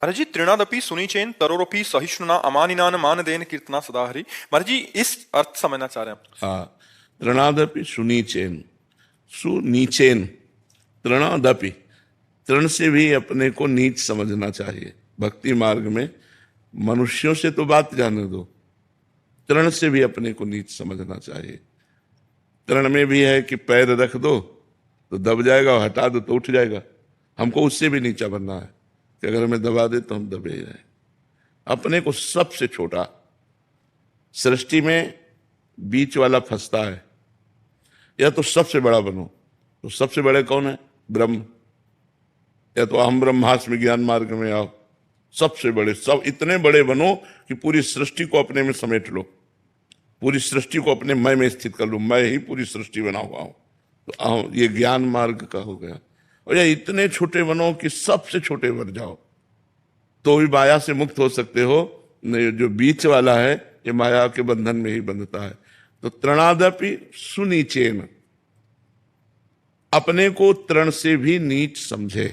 महाराज जी, तृणादपि सुनिचेन तरोरपि सहिष्णुना अमानिनान मानदेन कीर्तना सदा हरि। महाराज जी, इस अर्थ समझना चाह रहे हैं आप? हाँ, तृणादपि सुनीचेन, सुनीचेन, तृणादपि, तृण से भी अपने को नीच समझना चाहिए। भक्ति मार्ग में मनुष्यों से तो बात जाने दो, तृण से भी अपने को नीच समझना चाहिए। तृण में भी है कि पैर रख दो तो दब जाएगा और हटा दो तो उठ जाएगा। हमको उससे भी नीचा बनना है कि अगर हमें दबा दे तो हम दबे ही रहें। अपने को सबसे छोटा, सृष्टि में बीच वाला फंसता है, या तो सबसे बड़ा बनो। तो सबसे बड़े कौन है? ब्रह्म। या तो अहम ब्रह्मास्मि ज्ञान मार्ग में आओ, सबसे बड़े, सब इतने बड़े बनो कि पूरी सृष्टि को अपने में समेट लो, पूरी सृष्टि को अपने मैं में स्थित कर लो। मैं ही पूरी सृष्टि बना हुआ हूं। तो ये ज्ञान मार्ग का हो गया। और या इतने छोटे बनो कि सबसे छोटे बन जाओ, तो भी माया से मुक्त हो सकते हो। नहीं, जो बीच वाला है ये माया के बंधन में ही बंधता है। तो तृणादपि सुनीचेन, अपने को तृण से भी नीच समझे।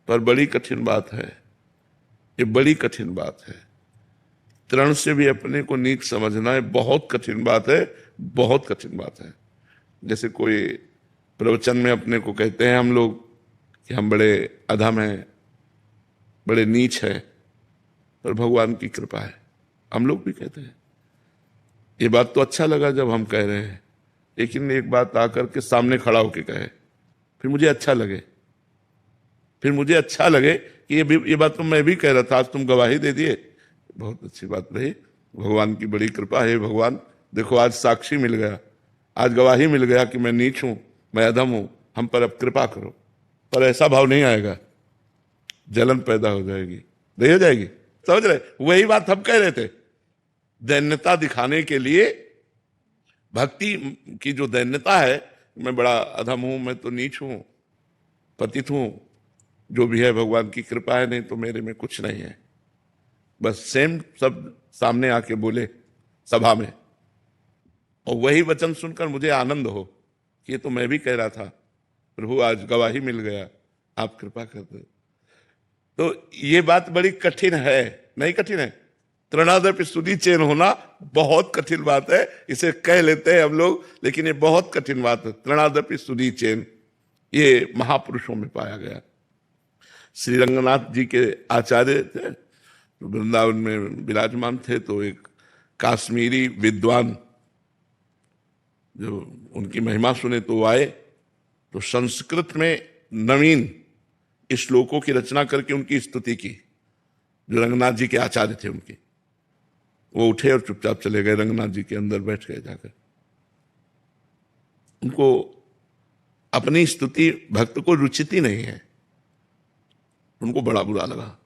पर बड़ी कठिन बात है, ये बड़ी कठिन बात है। तृण से भी अपने को नीच समझना है, बहुत कठिन बात है, बहुत कठिन बात है। जैसे कोई प्रवचन में अपने को कहते हैं हम लोग कि हम बड़े अधम हैं, बड़े नीच हैं, पर भगवान की कृपा है, हम लोग भी कहते हैं। ये बात तो अच्छा लगा जब हम कह रहे हैं, लेकिन एक बात आकर के सामने खड़ा होके कहे, फिर मुझे अच्छा लगे, फिर मुझे अच्छा लगे कि ये बात तो मैं भी कह रहा था, आज तुम गवाही दे दिए, बहुत अच्छी बात रही। भगवान की बड़ी कृपा है। भगवान देखो, आज साक्षी मिल गया, आज गवाही मिल गया कि मैं नीच हूं, मैं अधम हूं, हम पर अब कृपा करो। पर ऐसा भाव नहीं आएगा, जलन पैदा हो जाएगी, नहीं हो जाएगी? समझ रहे? वही बात हम कह रहे थे। दैन्यता दिखाने के लिए, भक्ति की जो दैन्यता है, मैं बड़ा अधम हूं, मैं तो नीच हूं, पतित हूं, जो भी है भगवान की कृपा है, नहीं तो मेरे में कुछ नहीं है। बस सेम सब सामने आके बोले सभा में, और वही वचन सुनकर मुझे आनंद हो कि ये तो मैं भी कह रहा था, प्रभु आज गवाही मिल गया, आप कृपा कर दो। तो ये बात बड़ी कठिन है, नहीं कठिन है? तृणादपि सुनीचेन होना बहुत कठिन बात है। इसे कह लेते हैं हम लोग, लेकिन ये बहुत कठिन बात है। तृणादपि सुनीचेन, ये महापुरुषों में पाया गया। श्री रंगनाथ जी के आचार्य थे, तो वृंदावन में विराजमान थे। तो एक काश्मीरी विद्वान जो उनकी महिमा सुने तो आए, तो संस्कृत में नवीन श्लोकों की रचना करके उनकी स्तुति की। जो रंगनाथ जी के आचार्य थे उनके, वो उठे और चुपचाप चले गए, रंगनाथ जी के अंदर बैठ गए जाकर। उनको अपनी स्तुति भक्त को रुचिती नहीं है, उनको बड़ा बुरा लगा।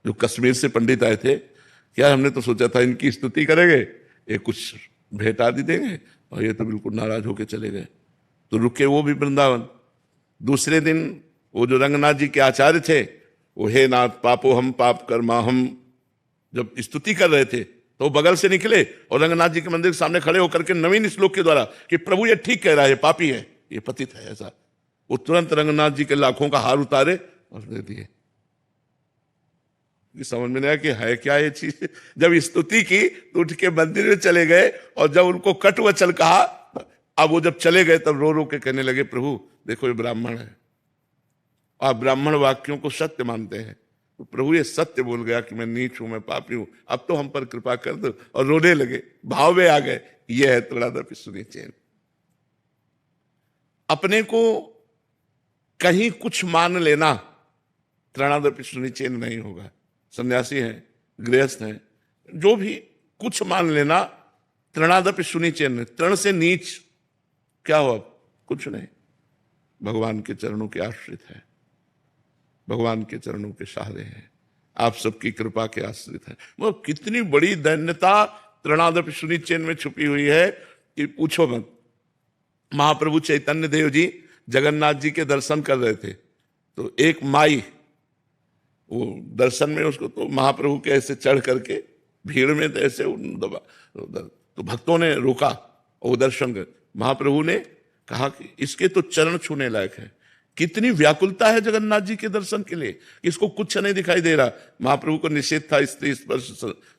जो कश्मीर से पंडित आए थे, क्या हमने तो सोचा था इनकी स्तुति करेंगे, ये कुछ भेंट आदि देंगे, और ये तो बिल्कुल नाराज होके चले गए। तो रुके वो भी वृंदावन। दूसरे दिन वो जो रंगनाथ जी के आचार्य थे, वो हे नाथ पापो हम पाप कर्मा हम, जब स्तुति कर रहे थे, तो बगल से निकले और रंगनाथ जी के मंदिर के सामने खड़े होकर के नवीन श्लोक के द्वारा कि प्रभु ये ठीक कह रहा है, पापी है, ये पतित है, ऐसा। वो तुरंत रंगनाथ जी के लाखों का हार उतारे और दे दिए। समझ में नहीं आया कि है क्या ये चीज। जब स्तुति की तो उठ के मंदिर में चले गए, और जब उनको कट वचन कहा, अब वो जब चले गए तब रो रो के कहने लगे, प्रभु देखो ये ब्राह्मण है, आप ब्राह्मण वाक्यों को सत्य मानते हैं, तो प्रभु ये सत्य बोल गया कि मैं नीच हूं, मैं पापी हूं, अब तो हम पर कृपा कर दो। और रोने लगे, भाव में आ गए। ये है तृणादपि सुनीचेन। अपने को कहीं कुछ मान लेना तृणादपि सुनीचेन नहीं होगा। सन्यासी हैं, गृहस्थ हैं, जो भी कुछ मान लेना तृणादपि सुनीचेन। तृण से नीच क्या हो? कुछ नहीं, भगवान के चरणों के आश्रित है, भगवान के चरणों के सहारे हैं, आप सबकी कृपा के आश्रित है। वो कितनी बड़ी दैन्यता तृणादपि सुनीचेन में छुपी हुई है कि पूछो मत। महाप्रभु चैतन्य देव जी जगन्नाथ जी के दर्शन कर रहे थे, तो एक माई वो दर्शन में, उसको तो महाप्रभु के ऐसे चढ़ करके भीड़ में तो ऐसे दबा, तो भक्तों ने रोका, वो दर्शन कर। महाप्रभु ने कहा कि इसके तो चरण छूने लायक है, कितनी व्याकुलता है जगन्नाथ जी के दर्शन के लिए, इसको कुछ नहीं दिखाई दे रहा। महाप्रभु को निषेध था, स्त्री स्पर्श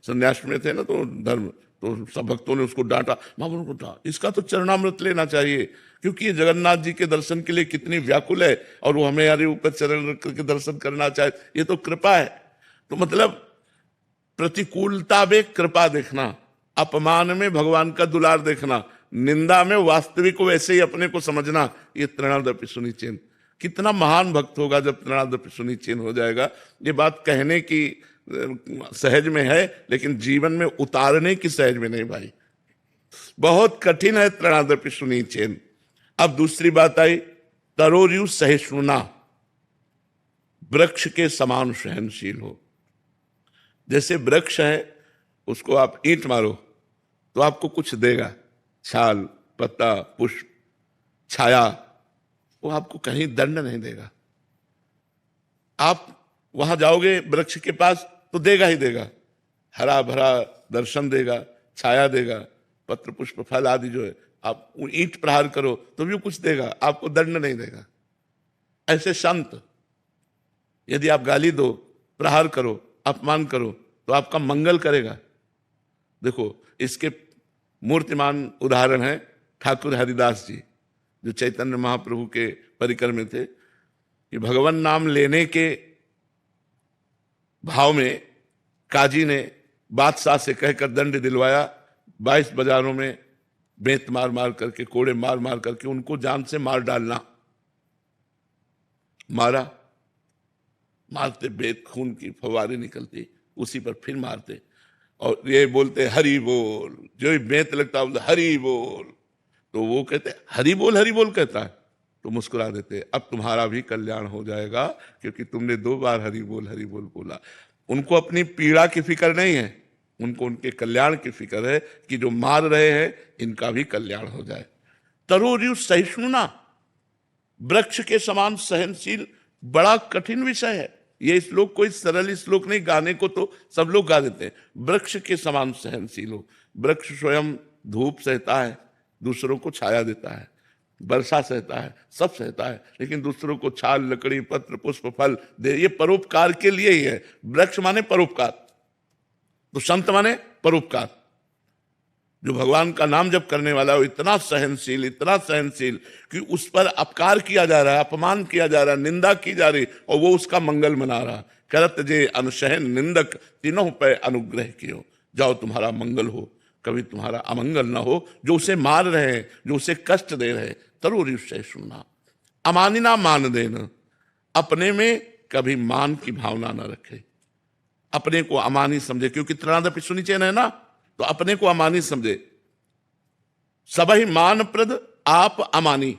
संन्यास में थे ना, तो धर्म, तो सब भक्तों ने उसको डांटा, महाप्रभु को डांटा, इसका तो चरणामृत लेना चाहिए, क्योंकि ये जगन्नाथ जी के दर्शन के लिए कितनी व्याकुल है, और वो हमारे ऊपर चरण रख करके दर्शन करना चाहे, ये तो कृपा है। तो मतलब प्रतिकूलता में कृपा देखना, अपमान में भगवान का दुलार देखना, निंदा में वास्तविक को वैसे ही अपने को समझना, ये तृणादपि सुनिचेन। कितना महान भक्त होगा जब तृणादपि सुनिचेन हो जाएगा। ये बात कहने की सहज में है, लेकिन जीवन में उतारने की सहज में नहीं भाई, बहुत कठिन है तृणादपि सुनिचेन। अब दूसरी बात आई, तरोर्यु सहिष्णुना, वृक्ष के समान सहनशील हो। जैसे वृक्ष है, उसको आप ईंट मारो तो आपको कुछ देगा, छाल, पत्ता, पुष्प, छाया, वो आपको कहीं दंड नहीं देगा। आप वहां जाओगे वृक्ष के पास तो देगा ही देगा, हरा भरा दर्शन देगा, छाया देगा, पत्र पुष्प फल आदि जो है, आप ईंट प्रहार करो तो भी कुछ देगा, आपको दंड नहीं देगा। ऐसे संत, यदि आप गाली दो, प्रहार करो, अपमान करो, तो आपका मंगल करेगा। देखो, इसके मूर्तिमान उदाहरण है ठाकुर हरिदास जी, जो चैतन्य महाप्रभु के परिकर में थे, कि भगवान नाम लेने के भाव में काजी ने बादशाह से कहकर दंड दिलवाया, 22 बाजारों में बेंत मार मार करके, कोड़े मार मार करके उनको जान से मार डालना। मारा, मारते बेत खून की फवारे निकलती, उसी पर फिर मारते, और ये बोलते हरि बोल, जो बेंत लगता बोलते हरि बोल, तो वो कहते हरि बोल कहता है, तो मुस्कुरा देते, अब तुम्हारा भी कल्याण हो जाएगा, क्योंकि तुमने 2 बार हरि बोल बोला। उनको अपनी पीड़ा की फिक्र नहीं है, उनको उनके कल्याण की फिक्र है कि जो मार रहे हैं इनका भी कल्याण हो जाए। तरोर्यु सहिष्णुना, वृक्ष के समान सहनशील, बड़ा कठिन विषय है ये श्लोक। कोई सरल श्लोक नहीं, गाने को तो सब लोग गा देते हैं। वृक्ष के समान सहनशील हो, वृक्ष स्वयं धूप सहता है, दूसरों को छाया देता है, वर्षा सहता है, सब सहता है, लेकिन दूसरों को छाल, लकड़ी, पत्र, पुष्प, फल दे, ये परोपकार के लिए ही है। वृक्ष माने परोपकार, तो संत माने परोपकार। जो भगवान का नाम जप करने वाला है, इतना सहनशील कि उस पर अपकार किया जा रहा है, अपमान किया जा रहा है, निंदा की जा रही, और वो उसका मंगल मना रहा। करत जे अनुसहन निंदक, तीनों पे अनुग्रह कियो, जाओ तुम्हारा मंगल हो, कभी तुम्हारा अमंगल ना हो। जो उसे मार रहे हैं, जो उसे कष्ट दे रहे हैं, तरोर्यु सहिष्णुना, अमानिना मान देना, अपने में कभी मान की भावना ना रखे, अपने को अमानी समझे, क्योंकि तृणादपि सुनिचेन है ना, तो अपने को अमानी समझे। सबहि मान प्रद आप अमानी,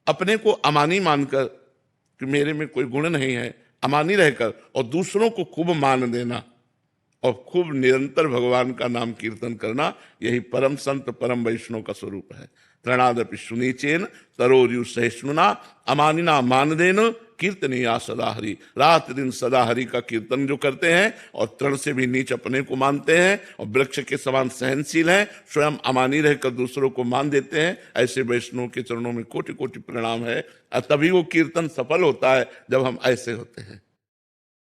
अपने को अमानी मानकर कि मेरे में कोई गुण नहीं है, अमानी रहकर, और दूसरों को खूब मान देना और खूब निरंतर भगवान का नाम कीर्तन करना, यही परम संत परम वैष्णव का स्वरूप है। तृणादपि सुनिचेन तरोर्यु सहिष्णुना, अमानिना मान देन, कीर्तनीया सदा हरि, रात दिन सदा हरि का कीर्तन जो करते हैं, और तृण से भी नीच अपने को मानते हैं, और वृक्ष के समान सहनशील हैं, स्वयं अमानी रहकर दूसरों को मान देते हैं, ऐसे वैष्णव के चरणों में कोटि कोटि प्रणाम है। तभी वो कीर्तन सफल होता है जब हम ऐसे होते हैं।